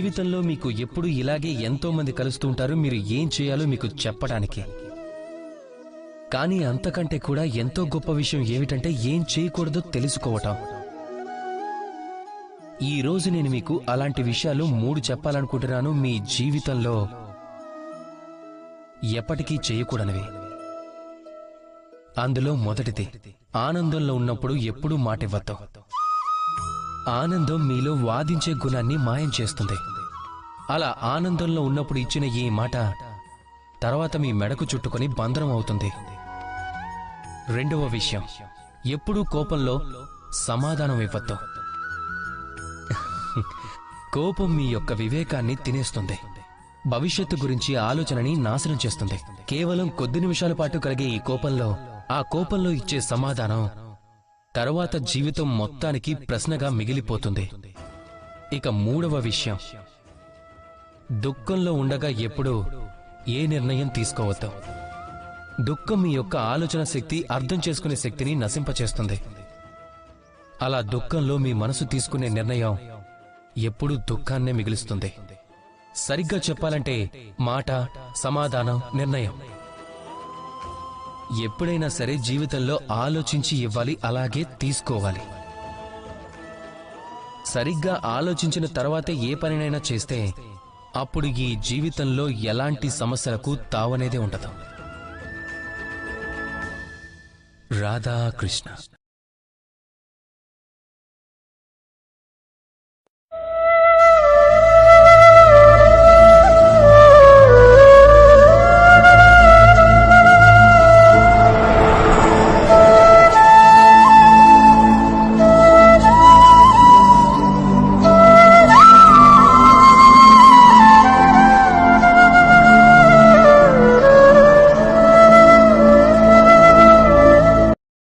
జీవితంలో మీకు ఎప్పుడు ఇలాగే ఎంతో మంది కలుస్తూ ఉంటారు మీరు ఏం చేయాలో మీకు చెప్పడానికి. కానీ అంతకంటే కూడా ఎంతో గొప్ప విషయం ఏమిటంటే ఏం చేయకూడదో తెలుసుకోవటం. ఈ రోజు నేను మీకు అలాంటి విషయాలు 3 చెప్పాలనుకుంటున్నాను, మీ జీవితంలో ఎప్పటికీ చేయకూడనివి. అందులో మొదటిది, ఆనందంలో ఉన్నప్పుడు ఎప్పుడూ మాటివ్వద్దు. ఆనందం మీలో వాదించే గుణాన్ని మాయం చేస్తుంది. అలా ఆనందంలో ఉన్నప్పుడు ఇచ్చిన ఈ మాట తర్వాత మీ మెడకు చుట్టుకొని బంధనం అవుతుంది. రెండవ విషయం, ఎప్పుడూ కోపంలో సమాధానం ఇవ్వద్దు. కోపం మీ యొక్క వివేకాన్ని తినేస్తుంది, భవిష్యత్తు గురించి ఆలోచనని నాశనం చేస్తుంది. కేవలం కొద్ది నిమిషాల పాటు కలిగే ఈ కోపంలో, ఆ కోపంలో ఇచ్చే సమాధానం తరువాత జీవితం మొత్తానికి ప్రశ్నగా మిగిలిపోతుంది. ఇక మూడవ విషయం, దుఃఖంలో ఉండగా ఎప్పుడూ ఏ నిర్ణయం తీసుకోవద్దు. దుఃఖం మీ యొక్క ఆలోచన శక్తి, అర్థం చేసుకునే శక్తిని నశింపచేస్తుంది. అలా దుఃఖంలో మీ మనసు తీసుకునే నిర్ణయం ఎప్పుడూ దుఃఖాన్నే మిగులుస్తుంది. సరిగ్గా చెప్పాలంటే మాట, సమాధానం, నిర్ణయం ఎప్పుడైనా సరే జీవితంలో ఆలోచించి ఇవ్వాలి, అలాగే తీసుకోవాలి. సరిగ్గా ఆలోచించిన తర్వాతే ఏ పనినైనా చేస్తే అప్పుడు ఈ జీవితంలో ఎలాంటి సమస్యలకు తావనేదే ఉండదు. రాధాకృష్ణ.